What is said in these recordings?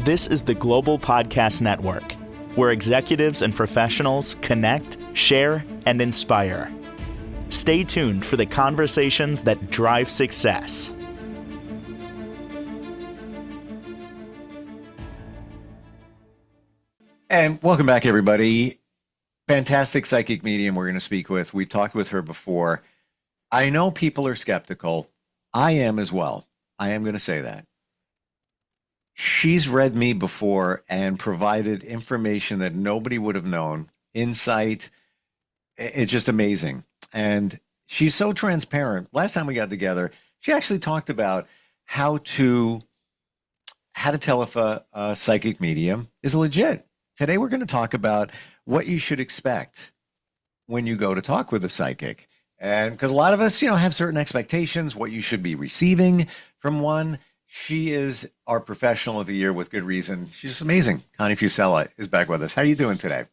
This is the Global Podcast Network, where executives and professionals connect, share, and inspire. Stay tuned for the conversations that drive success. And welcome back, everybody. Fantastic psychic medium we're going to speak with. We talked with her before. I know people are skeptical. I am as well. I am going to say that. She's read me before and provided information that nobody would have known, insight. It's just amazing. And she's so transparent. Last time we got together, she actually talked about how to tell if a psychic medium is legit. Today, we're going to talk about what you should expect when you go to talk with a psychic. And because a lot of us, have certain expectations, what you should be receiving from one. She is our professional of the year with good reason. She's just amazing. Connie Fusella is back with us. How are you doing today?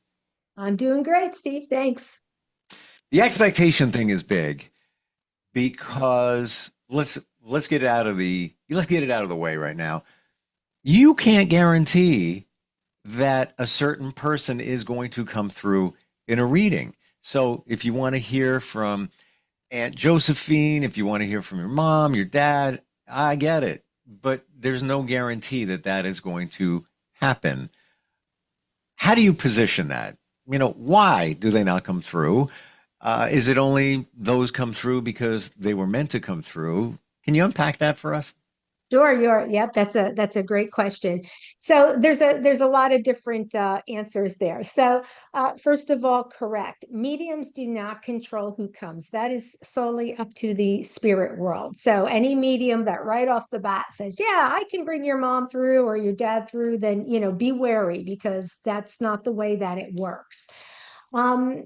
I'm doing great, Steve. Thanks. The expectation thing is big because let's get it out of the way right now. You can't guarantee that a certain person is going to come through in a reading. So if you want to hear from Aunt Josephine, if you want to hear from your mom, your dad, I get it. But there's no guarantee that that is going to happen. How do you position that? Why do they not come through? Is it only those come through because they were meant to come through? Can you unpack that for us? Sure, yep, that's a great question. So there's a lot of different answers there. So first of all, correct. Mediums do not control who comes. That is solely up to the spirit world. So any medium that right off the bat says, "Yeah, I can bring your mom through or your dad through," then be wary because that's not the way that it works. Um,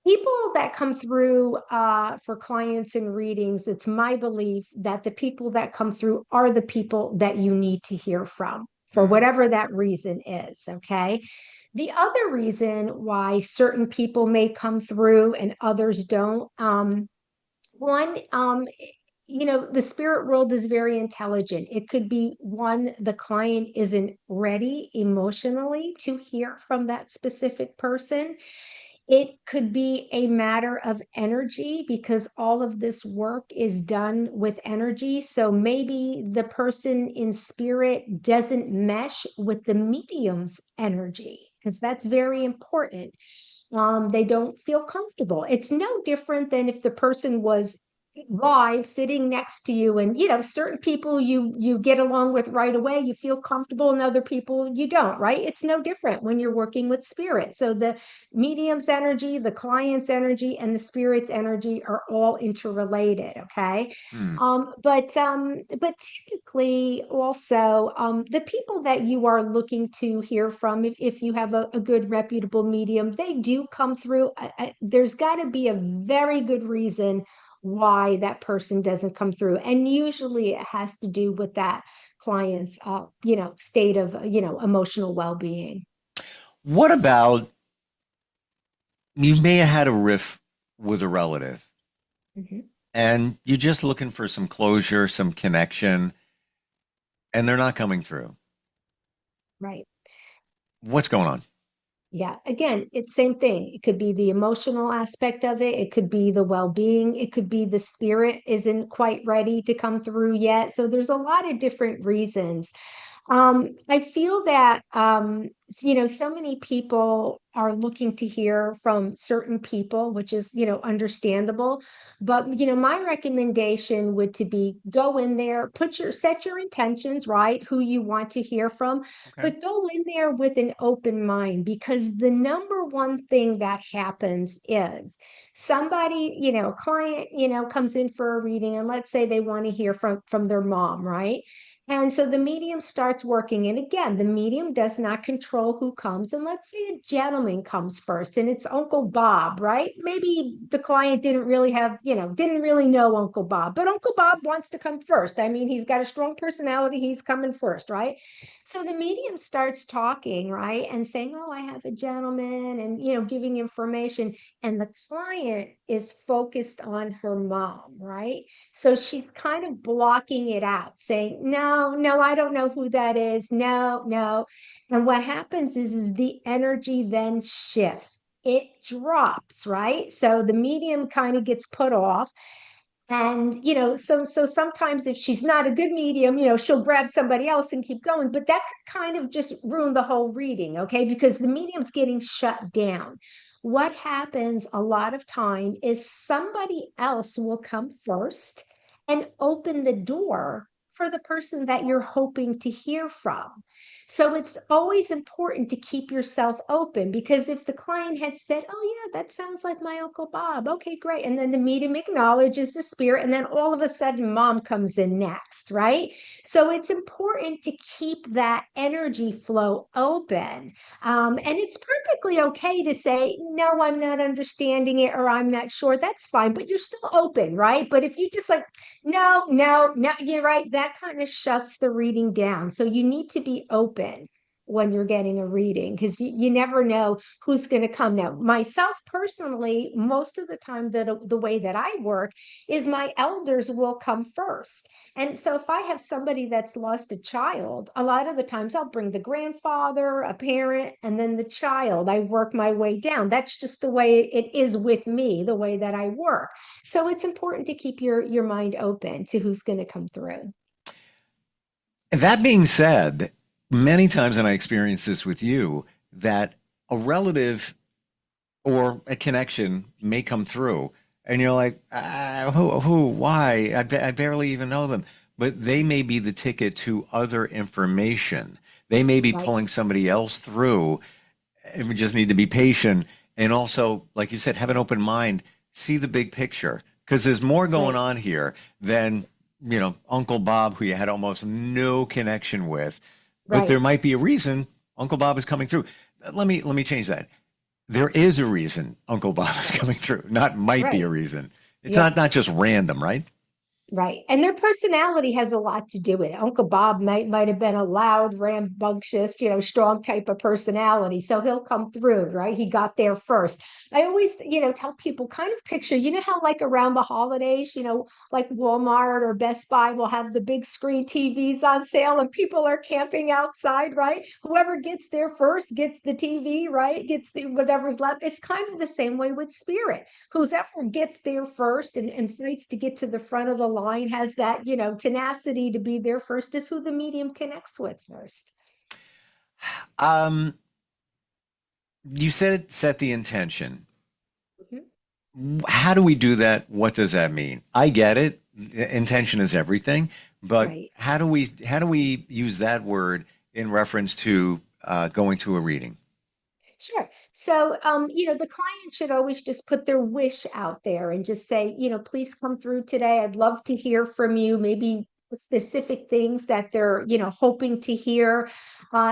People that come through for clients and readings, it's my belief that the people that come through are the people that you need to hear from for whatever that reason is. Okay. The other reason why certain people may come through and others don't, one, the spirit world is very intelligent. It could be one, the client isn't ready emotionally to hear from that specific person. It could be a matter of energy because all of this work is done with energy. So maybe the person in spirit doesn't mesh with the medium's energy because that's very important. They don't feel comfortable. It's no different than if the person was live sitting next to you, and certain people you get along with right away, you feel comfortable, and other people you don't, right? It's no different when you're working with spirit. So the medium's energy, the client's energy, and the spirit's energy are all interrelated. Okay. Hmm. But typically also the people that you are looking to hear from, if you have a good reputable medium, they do come through. There's got to be a very good reason why that person doesn't come through. And usually it has to do with that client's, state of, emotional well-being. What about you may have had a riff with a relative Mhm. and you're just looking for some closure, some connection, and they're not coming through? Right. What's going on? Yeah. Again, it's same thing. It could be the emotional aspect of it. It could be the well-being. It could be the spirit isn't quite ready to come through yet. So there's a lot of different reasons. I feel that, so many people are looking to hear from certain people, which is, understandable. But, my recommendation would to be go in there, set your intentions, right? Who you want to hear from, Okay. but go in there with an open mind because the number one thing that happens is somebody, a client, comes in for a reading, and let's say they want to hear from their mom, right? And so the medium starts working. And again, the medium does not control who comes. And let's say a gentleman comes first and it's Uncle Bob, right? Maybe the client didn't really know Uncle Bob, but Uncle Bob wants to come first. I mean, he's got a strong personality. He's coming first, right? So the medium starts talking, right? And saying, "Oh, I have a gentleman," and, giving information. And the client is focused on her mom, right? So she's kind of blocking it out, saying, "No, no, I don't know who that is. No, no. And what happens is the energy then shifts. It drops, right? So the medium kind of gets put off. And so sometimes if she's not a good medium, she'll grab somebody else and keep going, but that could kind of just ruin the whole reading, okay? Because the medium's getting shut down. What happens a lot of time is somebody else will come first and open the door for the person that you're hoping to hear from. So it's always important to keep yourself open, because if the client had said, "Oh, yeah, that sounds like my Uncle Bob," okay, great. And then the medium acknowledges the spirit, and then all of a sudden, mom comes in next, right? So it's important to keep that energy flow open. And it's perfectly okay to say, "No, I'm not understanding it," or "I'm not sure." That's fine, but you're still open, right? But if you just like, "No, no, no," you're right, that kind of shuts the reading down. So you need to be open when you're getting a reading, because you never know who's going to come. Now, myself personally, most of the time, the way that I work is my elders will come first. And so if I have somebody that's lost a child, a lot of the times I'll bring the grandfather, a parent, and then the child. I work my way down. That's just the way it is with me, the way that I work. So it's important to keep your mind open to who's going to come through. That being said, many times, and I experience this with you, that a relative or a connection may come through, and you're like, who, why? I barely even know them. But they may be the ticket to other information. They may be Right. pulling somebody else through, and we just need to be patient. And also, like you said, have an open mind, see the big picture, because there's more going Right. on here than, Uncle Bob, who you had almost no connection with. But there Right. might be a reason Uncle Bob is coming through. Let me change that. There is a reason Uncle Bob is coming through. Not might be a Right. reason. It's Yeah. not just random, right? Right. And their personality has a lot to do with it. Uncle Bob might have been a loud, rambunctious, strong type of personality. So he'll come through, right? He got there first. I always, tell people, kind of picture, how like around the holidays, like Walmart or Best Buy will have the big screen TVs on sale and people are camping outside, right? Whoever gets there first gets the TV, right? Gets the whatever's left. It's kind of the same way with spirit. Whoever gets there first and fights to get to the front of the line, has that, tenacity to be there first, is who the medium connects with first. Um, you said it set the intention. Mhm. How do we do that? What does that mean? I get it. Intention is everything, but Right. how do we use that word in reference to going to a reading? Sure. So, the client should always just put their wish out there and just say, "Please come through today. I'd love to hear from you." Maybe specific things that they're, hoping to hear.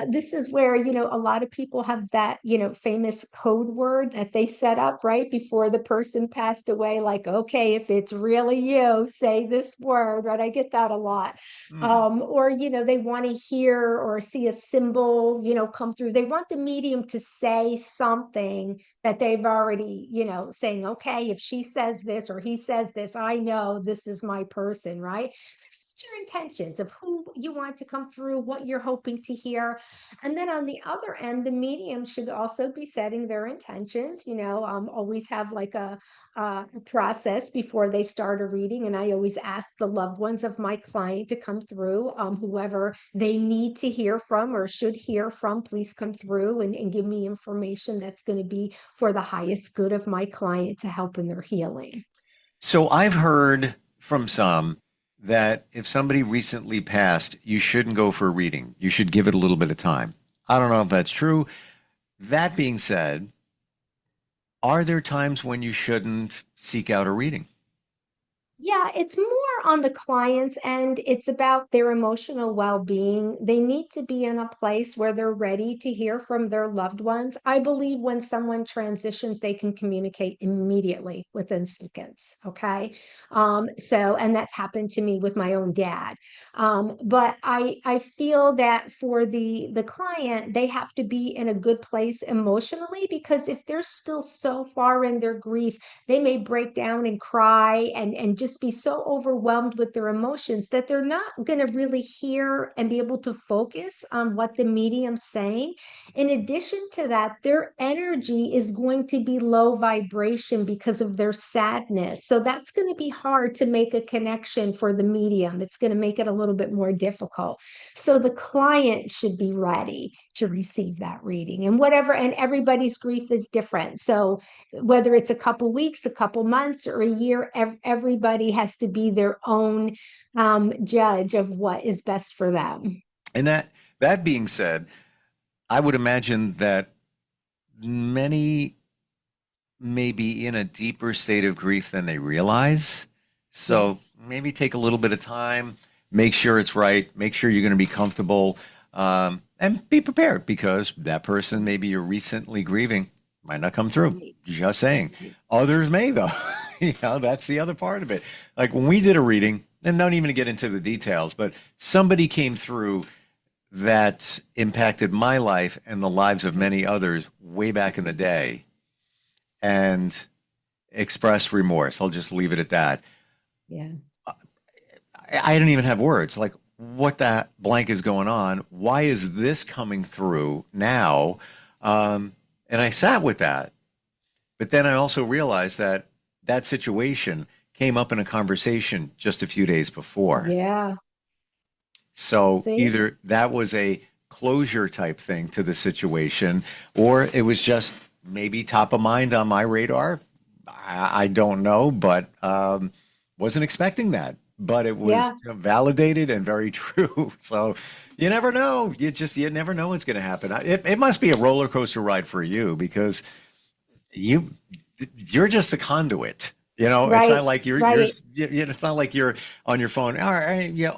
This is where, a lot of people have that, famous code word that they set up right before the person passed away. Like, "Okay, if it's really you, say this word," right? I get that a lot. Hmm. Or they want to hear or see a symbol, come through. They want the medium to say something that they've already, saying, "Okay, if she says this or he says this, I know this is my person," right? So set your intentions of who you want to come through, what you're hoping to hear. And then on the other end, the medium should also be setting their intentions. Always have like a process before they start a reading. And I always ask the loved ones of my client to come through, whoever they need to hear from or should hear from, please come through and give me information that's going to be for the highest good of my client to help in their healing. So I've heard from some that if somebody recently passed, you shouldn't go for a reading. You should give it a little bit of time. I don't know if that's true. That being said, are there times when you shouldn't seek out a reading? Yeah, it's more on the client's end. It's about their emotional well-being. They need to be in a place where they're ready to hear from their loved ones. I believe when someone transitions, they can communicate immediately within seconds. Okay. And that's happened to me with my own dad. But I feel that for the client, they have to be in a good place emotionally, because if they're still so far in their grief, they may break down and cry and just just be so overwhelmed with their emotions that they're not going to really hear and be able to focus on what the medium's saying. In addition to that, their energy is going to be low vibration because of their sadness. So that's going to be hard to make a connection for the medium. It's going to make it a little bit more difficult. So the client should be ready to receive that reading, and whatever, and everybody's grief is different. So whether it's a couple weeks, a couple months, or a year, everybody has to be their own judge of what is best for them. And that being said, I would imagine that many may be in a deeper state of grief than they realize. So Yes. maybe take a little bit of time, make sure it's right, make sure you're going to be comfortable, and be prepared, because that person maybe you're recently grieving might not come through. Right. Just saying. Others may, though. That's the other part of it. Like when we did a reading, and not even to get into the details, but somebody came through that impacted my life and the lives of many others way back in the day, and expressed remorse. I'll just leave it at that. Yeah. I didn't even have words. Like, what the blank is going on? Why is this coming through now? And I sat with that. But then I also realized that that situation came up in a conversation just a few days before. Yeah. So See? either that was a closure type thing to the situation, or it was just maybe top of mind on my radar. I don't know, but wasn't expecting that. But it was Yeah. validated and very true. So you never know. You never know what's going to happen. It must be a roller coaster ride for you, because you're just the conduit. It's Right. not like Right. it's not like you're on your phone. All right, yeah.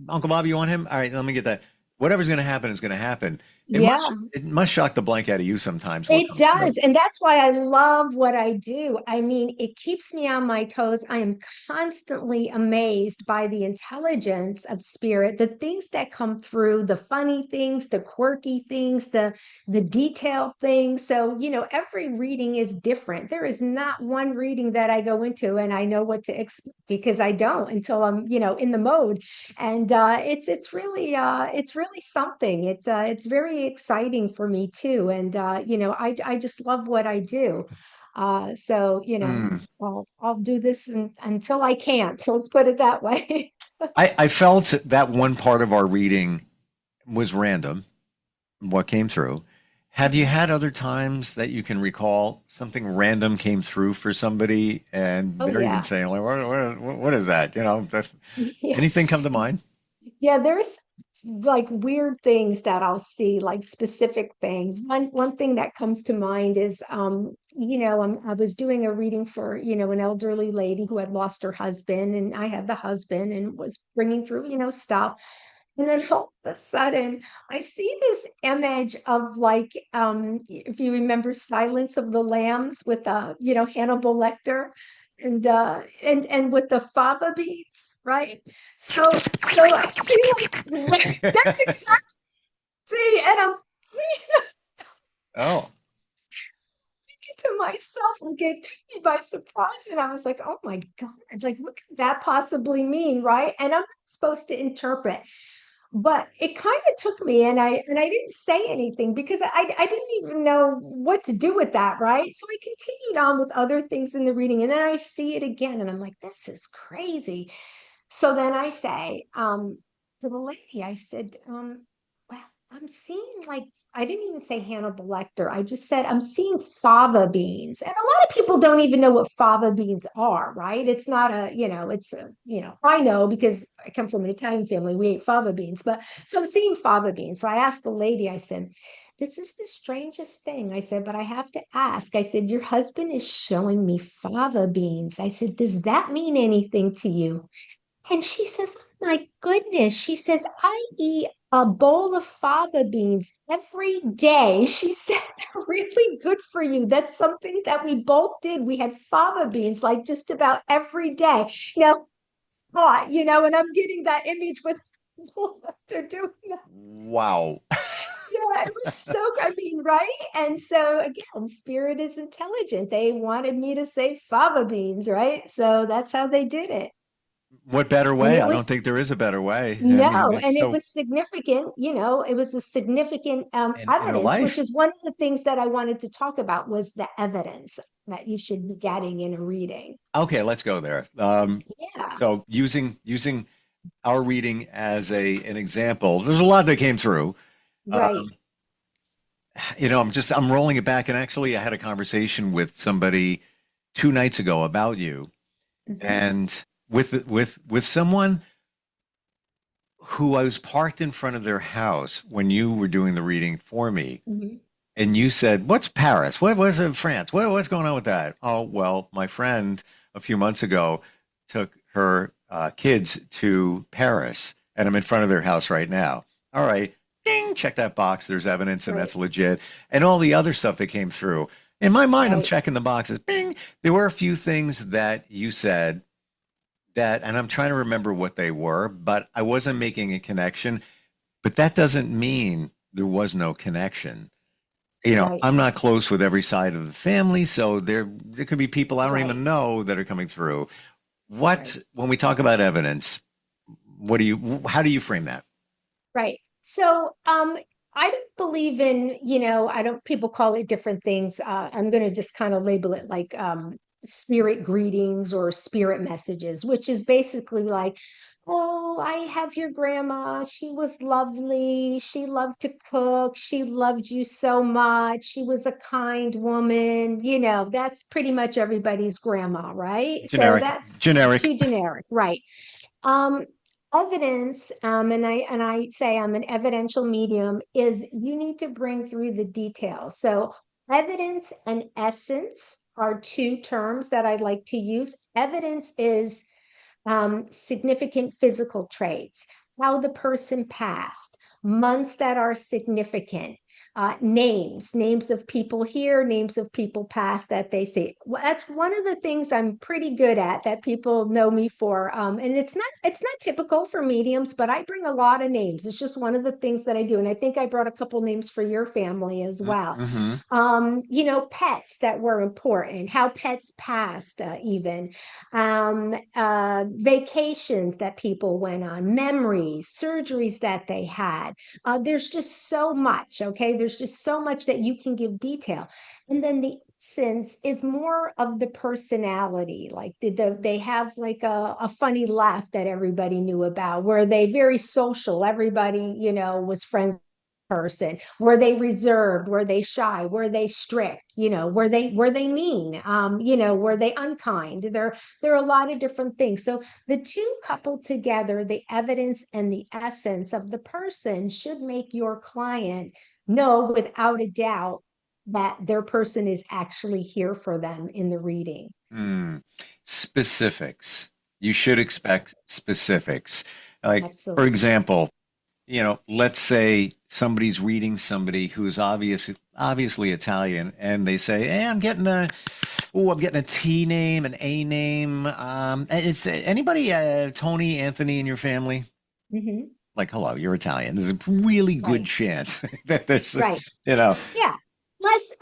Uncle Bob, you want him? All right, let me get that. Whatever's going to happen is going to happen. Yeah. It must shock the blank out of you sometimes. What It comes through? does. And that's why I love what I do. I mean, it keeps me on my toes. I am constantly amazed by the intelligence of spirit, the things that come through, the funny things, the quirky things, the detailed things. So, every reading is different. There is not one reading that I go into and I know what to expect, because I don't until I'm, in the mode. And it's really something. It's very exciting for me too. And I just love what I do. So Hmm. I'll do this until I can't. So let's put it that way. I felt that one part of our reading was random, what came through. Have you had other times that you can recall something random came through for somebody and Oh they're even yeah. saying, like, what is that? Yeah. Anything come to mind? Yeah, there's like weird things that I'll see, like specific things. One thing that comes to mind is I was doing a reading for, an elderly lady who had lost her husband, and I had the husband and was bringing through, stuff. And then all of a sudden, I see this image of, like, if you remember Silence of the Lambs with Hannibal Lecter, and with the fava beans, right? So I see, like, that's exactly, and I'm Oh, thinking to myself, like, it took me by surprise, and I was like, oh my God, like, what could that possibly mean, right? And I'm supposed to interpret. But it kind of took me, and I didn't say anything because I didn't even know what to do with that, right? So I continued on with other things in the reading, and then I see it again, and I'm like, this is crazy. So then I say, to the lady, I said, well, I'm seeing, like, I didn't even say Hannibal Lecter. I just said, I'm seeing fava beans. And a lot of people don't even know what fava beans are, right? It's not I know because I come from an Italian family. We ate fava beans, but so I'm seeing fava beans. So I asked the lady, I said, this is the strangest thing. I said, but I have to ask. I said, your husband is showing me fava beans. I said, does that mean anything to you? And she says, oh my goodness. She says, I eat a bowl of fava beans every day. She said, they're really good for you. That's something that we both did. We had fava beans like just about every day. Now, and I'm getting that image with they're doing that. wow. Yeah, it was so, I mean, right? And so again, spirit is intelligent. They wanted me to say fava beans, right? So that's how they did it. What better And way? it I was don't think there is a better way. I mean, no, it's and it so was significant, it was a significant in a evidence, which life. is one of the things that I wanted to talk about was the evidence that you should be getting in a reading. Okay, let's go there. Yeah, So using our reading as a an example, there's a lot that came through. right. Um, I'm rolling it back, and actually, I had a conversation with somebody 2 nights ago about you, Hmm. and with someone who I was parked in front of their house when you were doing the reading for me. Hmm. And you said, "What's Paris? What was it, France? What's going on with that?" Oh, well, my friend a few months ago took her kids to Paris, and I'm in front of their house right now. All right, ding, check that box. There's evidence, and Right, that's legit. And all the other stuff that came through. In my mind, I'm right, checking the boxes. Bing. There were a few things that you said that, and I'm trying to remember what they were, but I wasn't making a connection. But that doesn't mean there was no connection. right, I'm not close with every side of the family, so there could be people I don't right, even know that are coming through. right. When we talk about evidence, how do you frame that? Right. So, I don't believe in, I don't, people call it different things. I'm going to just kind of label it like spirit greetings or spirit messages, which is basically like, oh, I have your grandma. She was lovely. She loved to cook. She loved you so much. She was a kind woman. That's pretty much everybody's grandma, right? So Generic, that's generic. too generic, right? Um, Evidence, and I say I'm an evidential medium, is you need to bring through the details. So evidence and essence are two terms that I like to use. Evidence is significant physical traits, how the person passed, months that are significant, names of people here, names of people past that they say. Well, that's one of the things I'm pretty good at that people know me for. And it's not typical for mediums, but I bring a lot of names. It's just one of the things that I do. And I think I brought a couple names for your family as well. Mm-hmm. Pets that were important, how pets passed, even vacations that people went on, memories, surgeries that they had. There's just so much, okay? There's just so much that you can give detail. And then the essence is more of the personality. Like, they have like a funny laugh that everybody knew about? Were they very social? Everybody, was friends person. Were they reserved? Were they shy? Were they strict? Were they mean? Were they unkind? There are a lot of different things. So the two coupled together, the evidence and the essence of the person, should make your client know without a doubt that their person is actually here for them in the reading. Mm. Specifics. You should expect specifics. Like, for Absolutely. example, let's say somebody's reading somebody who's obviously Italian, and they say, "Hey, I'm getting a T name, an A name. Is anybody Tony, Anthony in your family?" Hmm. Like, hello, you're Italian. There's a really good Right. chance that there's, Right. you know, Yeah.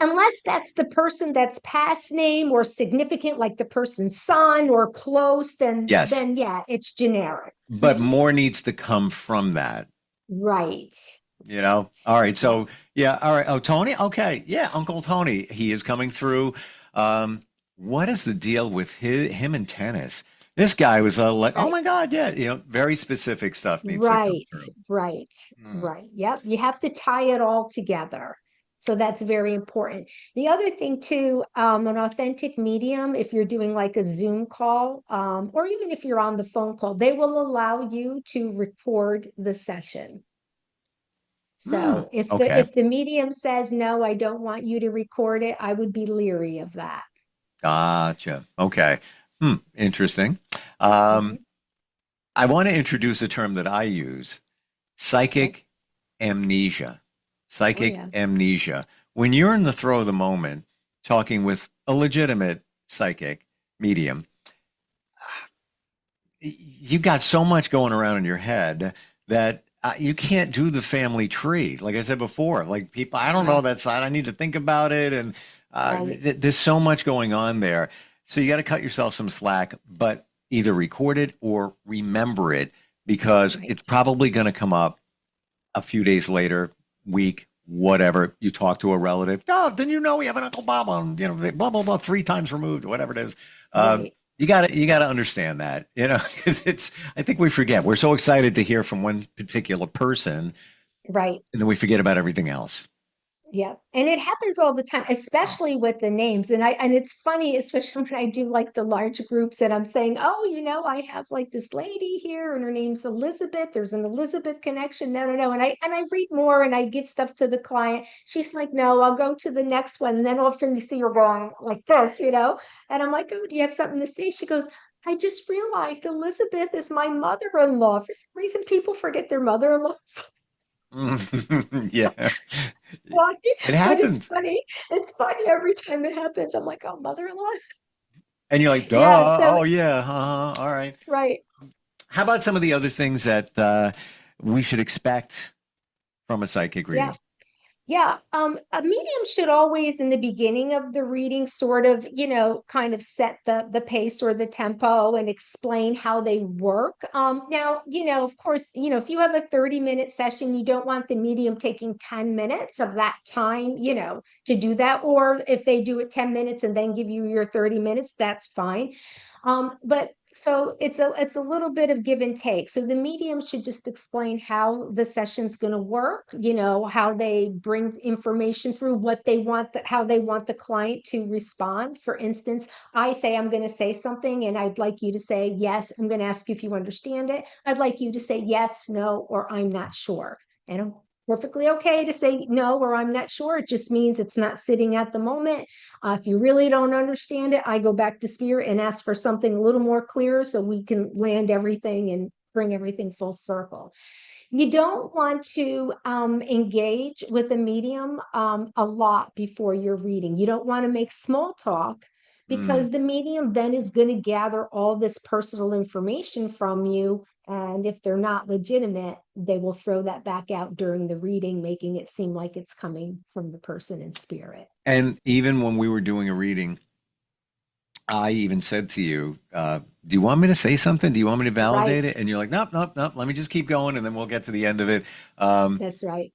Unless that's the person that's past name or significant, like the person's son or close, then yes, then yeah, it's generic. but Mhm. more needs to come from that. Right. All right. Yeah. So yeah. All right. Oh, Tony. Okay. Yeah. Uncle Tony. He is coming through. Um, what is the deal with him and tennis? This guy was like, oh Right. my God. Yeah. Very specific stuff needs to come Right. through. Right. Hmm. Right. Yep. You have to tie it all together. So that's very important. The other thing too, an authentic medium, if you're doing like a Zoom call, or even if you're on the phone call, they will allow you to record the session. Hmm. So if the Okay. if the medium says no, I don't want you to record it, I would be leery of that. Gotcha. Okay. Interesting. Mhm. Um, I want to introduce a term that I use, Okay. psychic amnesia. Oh Psychic yeah. amnesia. When you're in the throw of the moment, talking with a legitimate psychic medium, you've got so much going around in your head that you can't do the family tree. Like I said before, like people, I don't know Right, that side. I need to think about it. And right, there's so much going on there. So you got to cut yourself some slack, but either record it or remember it because it's right, probably going to come up a few days later, week, whatever. You talk to a relative. Oh, then we have an Uncle Bob on, blah, blah, blah, 3 times removed, whatever it is. right, You gotta understand that, because I think we forget. We're so excited to hear from one particular person, right. and then we forget about everything else. Yeah. And it happens all the time, especially with the names. And it's funny, especially when I do like the large groups and I'm saying, oh, I have like this lady here and her name's Elizabeth. There's an Elizabeth connection. No, no, no. And I read more and I give stuff to the client. She's like, no, I'll go to the next one. And then all of a sudden you see her going like this. And I'm like, oh, do you have something to say? She goes, I just realized Elizabeth is my mother-in-law. For some reason, people forget their mother-in-law. Yeah, Why? it But it's happens, funny. It's funny every time it happens. I'm like, oh, mother-in-law. and you're like, Yeah. duh. So Oh yeah, all right. right. How about some of the other things that we should expect from a psychic Yeah. reading? Yeah, a medium should always, in the beginning of the reading, sort of, kind of set the pace or the tempo and explain how they work. Now, of course, if you have a 30-minute session, you don't want the medium taking 10 minutes of that time, to do that. Or if they do it 10 minutes and then give you your 30 minutes, that's fine. But so it's a little bit of give and take. So the medium should just explain how the session's going to work, how they bring information through, what they want, how they want the client to respond. For instance, I say I'm going to say something and I'd like you to say yes. I'm going to ask you if you understand it. I'd like you to say yes, no, or I'm not sure. And I'm perfectly okay to say no or I'm not sure. It just means it's not sitting at the moment. If you really don't understand it, I go back to spirit and ask for something a little more clear so we can land everything and bring everything full circle. You don't want to engage with a medium a lot before you're reading. You don't want to make small talk Mm. because the medium then is going to gather all this personal information from you. And if they're not legitimate, they will throw that back out during the reading, making it seem like it's coming from the person in spirit. And even when we were doing a reading, I even said to you, do you want me to say something? Do you want me to validate Right. it? And you're like, nope, nope, nope. Let me just keep going, and then we'll get to the end of it. Um, That's right.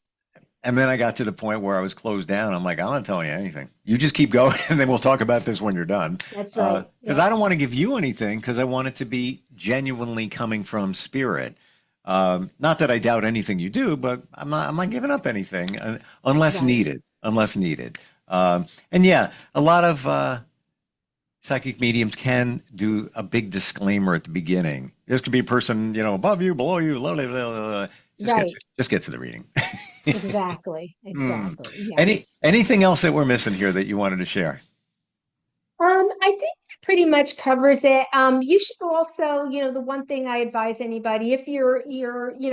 and then I got to the point where I was closed down. I'm like, I'm not telling you anything. You just keep going, and then we'll talk about this when you're done. That's right. Because Yeah. I don't want to give you anything, because I want it to be genuinely coming from spirit. Not that I doubt anything you do, but I'm not giving up anything unless Right. needed. Unless needed. And yeah, a lot of psychic mediums can do a big disclaimer at the beginning. This could be a person, above you, below you, blah, blah, blah, blah. Right. Just get to the reading. Exactly. Hmm. Exactly. Yes. Anything else that we're missing here that you wanted to share? I think that pretty much covers it. You should also, the one thing I advise anybody, if you're,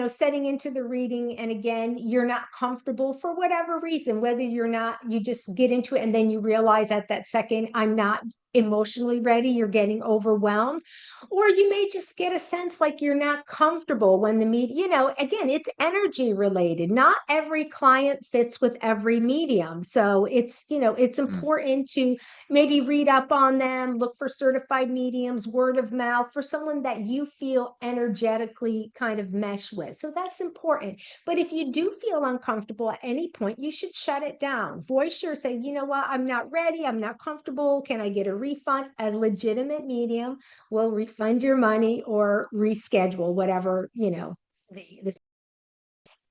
setting into the reading and again, you're not comfortable for whatever reason, whether you just get into it and then you realize at that second, I'm not emotionally ready, you're getting overwhelmed, or you may just get a sense like you're not comfortable when the again, it's energy related. Not every client fits with every medium. So it's Hmm. important to maybe read up on them, look for certified mediums, word of mouth for someone that you feel energetically kind of mesh with. So that's important. But if you do feel uncomfortable at any point, you should shut it down. Voice your say, you know what, I'm not ready, I'm not comfortable. Can I get a refund? A legitimate medium will refund your money or reschedule whatever, the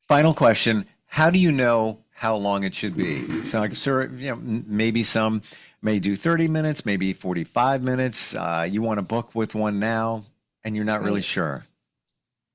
Final question. How do you know how long it should be? So, like, sir, maybe some may do 30 minutes, maybe 45 minutes. You want to book with one now, and you're not really right. sure.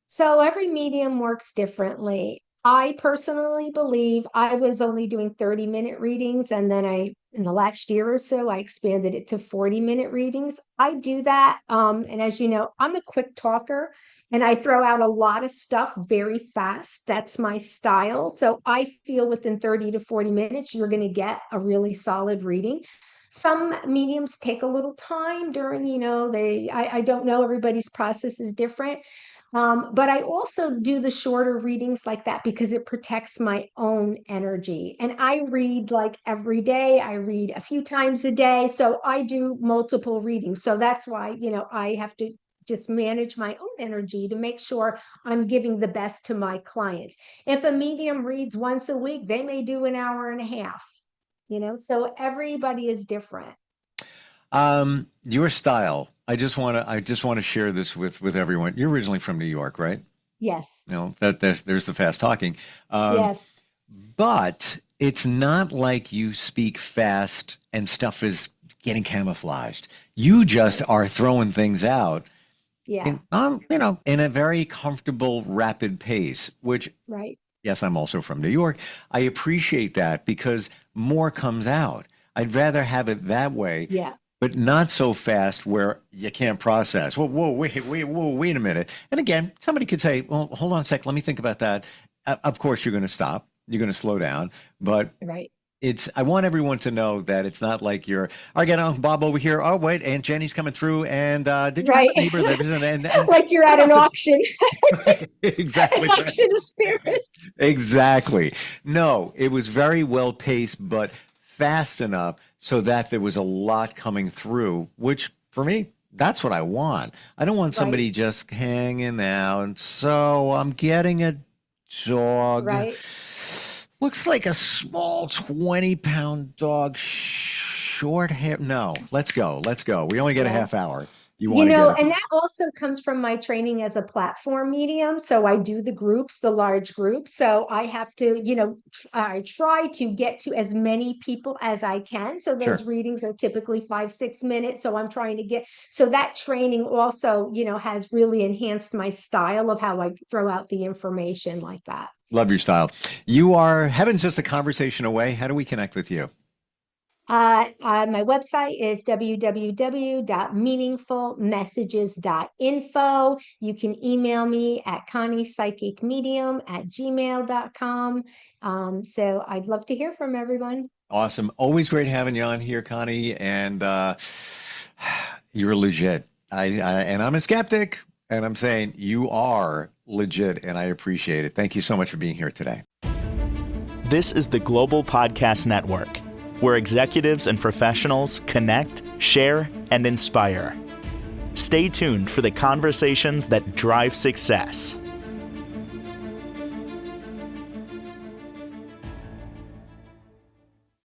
So every medium works differently. I personally believe I was only doing 30-minute readings, and then in the last year or so, I expanded it to 40-minute readings. I do that. And as you know, I'm a quick talker and I throw out a lot of stuff very fast. That's my style. So I feel within 30 to 40 minutes, you're going to get a really solid reading. Some mediums take a little time during, I don't know, everybody's process is different. But I also do the shorter readings like that because it protects my own energy. And I read like every day. I read a few times a day. So I do multiple readings. So that's why, I have to just manage my own energy to make sure I'm giving the best to my clients. If a medium reads once a week, they may do an hour and a half, so everybody is different. Your style. I just want to share this with everyone. You're originally from New York, right? Yes. That there's the fast talking. Yes. But it's not like you speak fast and stuff is getting camouflaged. You just are throwing things out Yeah. in a very comfortable, rapid pace, which, Right. yes, I'm also from New York. I appreciate that because more comes out. I'd rather have it that way, Yeah. but not so fast where you can't process. Whoa, wait a minute. And again, somebody could say, well, hold on a sec, let me think about that. Of course, you're going to stop. You're going to slow down. But Right. I want everyone to know that it's not like you're, I got Bob over here. Oh, wait, Aunt Jenny's coming through. And did you have Right. a neighbor that was and Like you're I at don't an have auction, to, an exactly. auction of spirits. Exactly. No, it was very well paced, but fast enough so that there was a lot coming through, which for me, that's what I want. I don't want Right. somebody just hanging out. So I'm getting a dog. Right. Looks like a small 20-pound dog, short hair. No, let's go. Let's go. We only get a Yeah. half hour. You want to get it. And that also comes from my training as a platform medium. So I do the groups, the large groups. So I have to, I try to get to as many people as I can. So those Sure. readings are typically 5, 6 minutes. So I'm trying to so that training also, has really enhanced my style of how I throw out the information like that. Love your style. You are heaven's just a conversation away. How do we connect with you? My website is www.meaningfulmessages.info. You can email me at conniepsychicmedium@gmail.com. So I'd love to hear from everyone. Awesome. Always great having you on here, Connie. And you're legit. And I'm a skeptic, and I'm saying you are legit, and I appreciate it. Thank you so much for being here today. This is the Global Podcast Network, where executives and professionals connect, share, and inspire. Stay tuned for the conversations that drive success.